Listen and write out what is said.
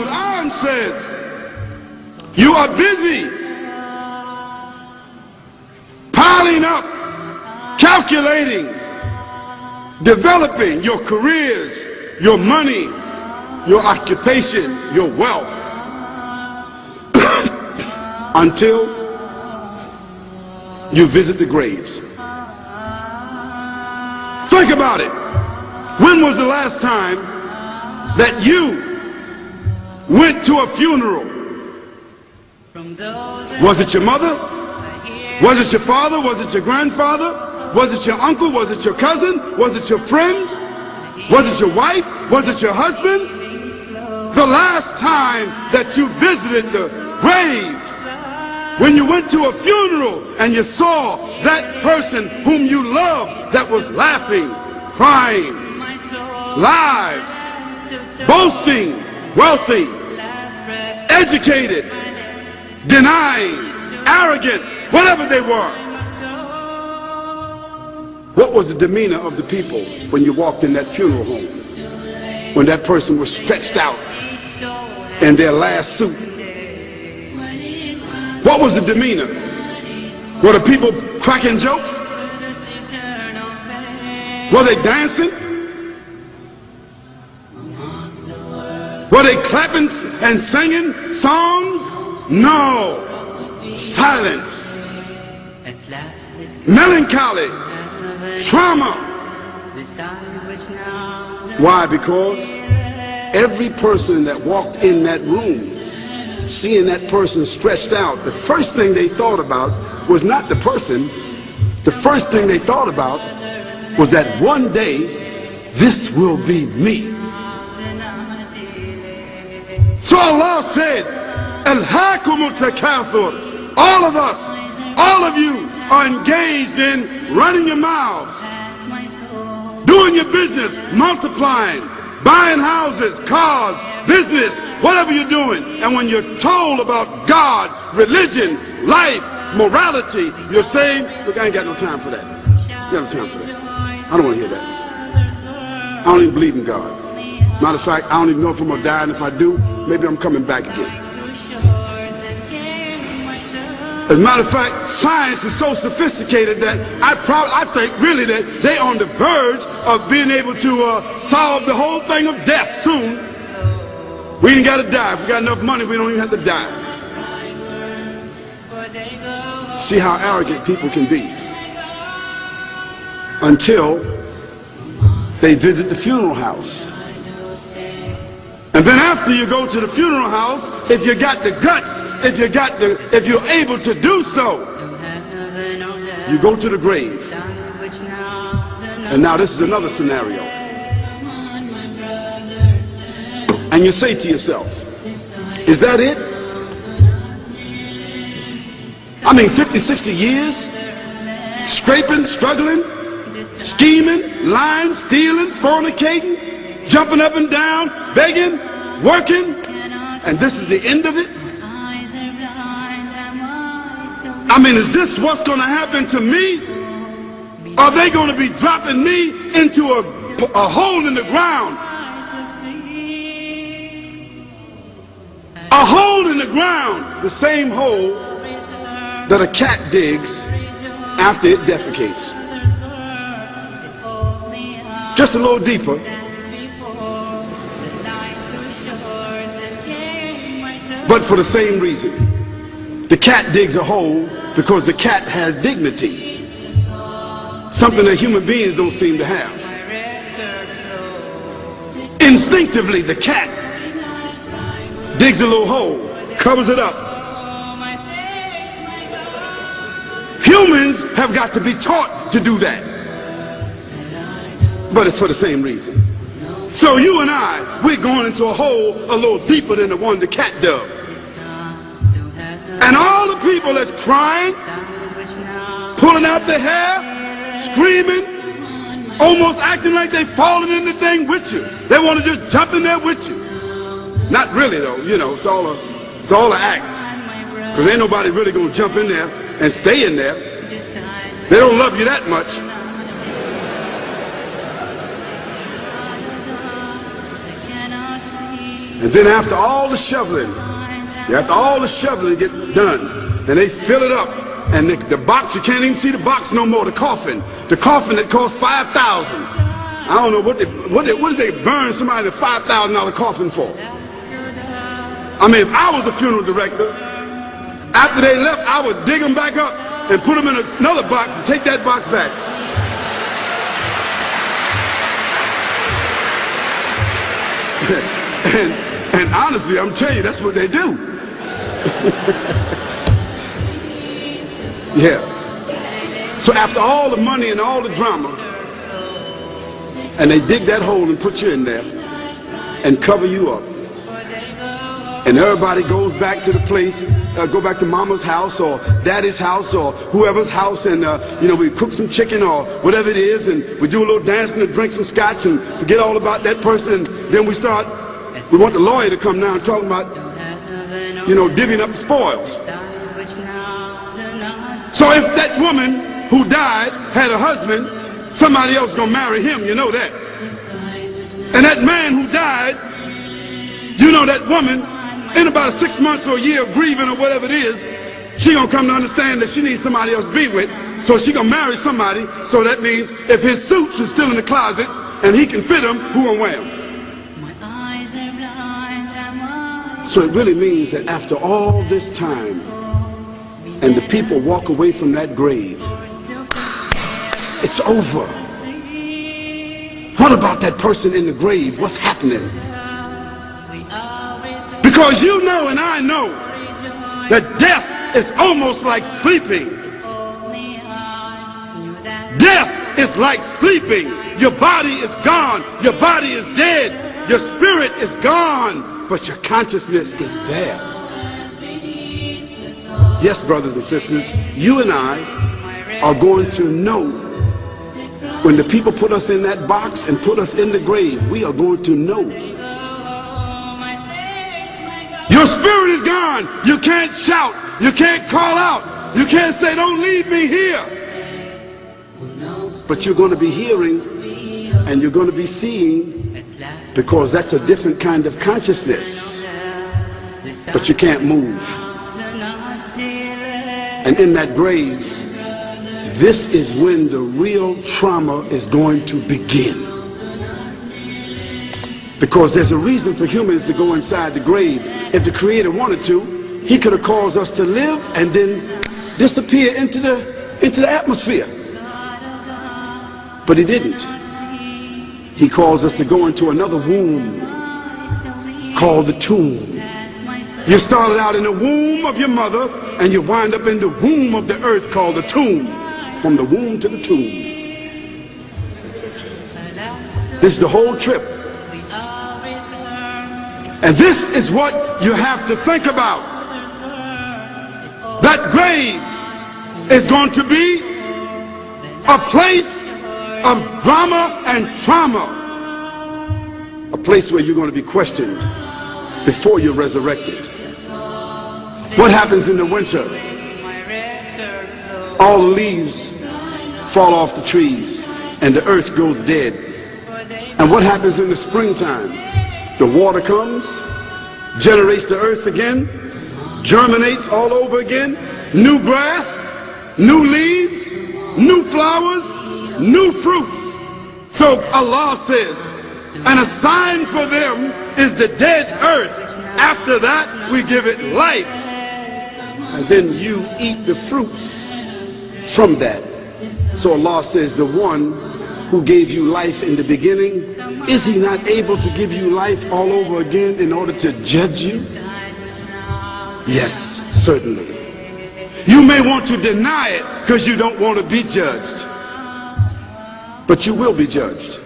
Quran says, you are busy piling up, calculating, developing your careers, your money, your occupation, your wealth, until you visit the graves. Think about it. When was the last time that you went to a funeral? Was it your mother? Was it your father? Was it your grandfather? Was it your uncle? Was it your cousin? Was it your friend? Was it your wife? Was it your husband? The last time that you visited the grave, when you went to a funeral and you saw that person whom you loved that was laughing, crying, live, boasting, wealthy, educated, denying, arrogant, whatever they were. What was the demeanor of the people when you walked in that funeral home? When that person was stretched out in their last suit? What was the demeanor? Were the people cracking jokes? Were they dancing? Were they clapping and singing songs? No. Silence. Melancholy. Trauma. Why? Because every person that walked in that room, seeing that person stretched out, the first thing they thought about was not the person. The first thing they thought about was that one day this will be me. So Allah said, Alhaakumut takathur. All of us, all of you are engaged in running your mouths, doing your business, multiplying, buying houses, cars, business, whatever you're doing. And when you're told about God, religion, life, morality, you're saying, look, I ain't got no time for that. I got no time for that. I don't want to hear that. I don't even believe in God. Matter of fact, I don't even know if I'm going to die, and if I do, maybe I'm coming back again. As a matter of fact, science is so sophisticated that I think really that they're on the verge of being able to solve the whole thing of death soon. We ain't got to die. If we got enough money, we don't even have to die. See how arrogant people can be until they visit the funeral house. And then after you go to the funeral house, if you got the guts, if you're able to do so, you go to the grave. And now this is another scenario. And you say to yourself, is that it? I mean, 50, 60 years, scraping, struggling, scheming, lying, stealing, fornicating, jumping up and down, begging, working, and this is the end of it? I mean, is this what's going to happen to me? Are they going to be dropping me into a hole in the ground? A hole in the ground, the same hole that a cat digs after it defecates. Just a little deeper. But for the same reason. The cat digs a hole because the cat has dignity. Something that human beings don't seem to have. Instinctively, the cat digs a little hole, covers it up. Humans have got to be taught to do that. But it's for the same reason. So you and I, we're going into a hole a little deeper than the one the cat dug. And all the people that's crying, pulling out their hair, screaming, almost acting like they're falling in the thing with you. They want to just jump in there with you. Not really though, you know, it's all an act. Because ain't nobody really going to jump in there and stay in there. They don't love you that much. And then after all the shoveling get done, then they fill it up. And the box, you can't even see the box no more, the coffin that cost $5,000. I don't know what did they burn somebody in a $5,000 coffin for? I mean, if I was a funeral director, after they left, I would dig them back up and put them in another box and take that box back. and honestly, I'm telling you, that's what they do. Yeah. So after all the money and all the drama, and they dig that hole and put you in there and cover you up, and everybody goes back to the place, go back to mama's house or daddy's house or whoever's house, and we cook some chicken or whatever it is, and we do a little dancing and drink some scotch and forget all about that person, and then we want the lawyer to come now and talk about, divvying up the spoils. So if that woman who died had a husband, somebody else is going to marry him, you know that. And that man who died, that woman, in about 6 months or a year of grieving or whatever it is, she going to come to understand that she needs somebody else to be with, so she going to marry somebody. So that means if his suits are still in the closet and he can fit them, who going to wear them? So it really means that after all this time, and the people walk away from that grave, it's over. What about that person in the grave? What's happening? Because you know and I know that death is almost like sleeping. Death is like sleeping. Your body is gone. Your body is dead. Your spirit is gone. But your consciousness is there. Yes, brothers and sisters, you and I are going to know when the people put us in that box and put us in the grave. We are going to know. Your spirit is gone. You can't shout. You can't call out. You can't say, don't leave me here. But you're going to be hearing and you're going to be seeing, because that's a different kind of consciousness. But you can't move. And in that grave, this is when the real trauma is going to begin. Because there's a reason for humans to go inside the grave. If the Creator wanted to, He could have caused us to live and then disappear into the atmosphere. But He didn't. He caused us to go into another womb called the tomb. You started out in the womb of your mother, and you wind up in the womb of the earth called the tomb. From the womb to the tomb. This is the whole trip. And this is what you have to think about. That grave is going to be a place of drama and trauma. A place where you're going to be questioned before you're resurrected. What happens in the winter? All the leaves fall off the trees and the earth goes dead. And what happens in the springtime? The water comes, generates the earth again, germinates all over again, new grass, new leaves, new flowers, new fruits. So Allah says, and a sign for them is the dead earth. After that, we give it life. And then you eat the fruits from that. So Allah says, the one who gave you life in the beginning, is He not able to give you life all over again in order to judge you? Yes, certainly. You may want to deny it because you don't want to be judged. But you will be judged.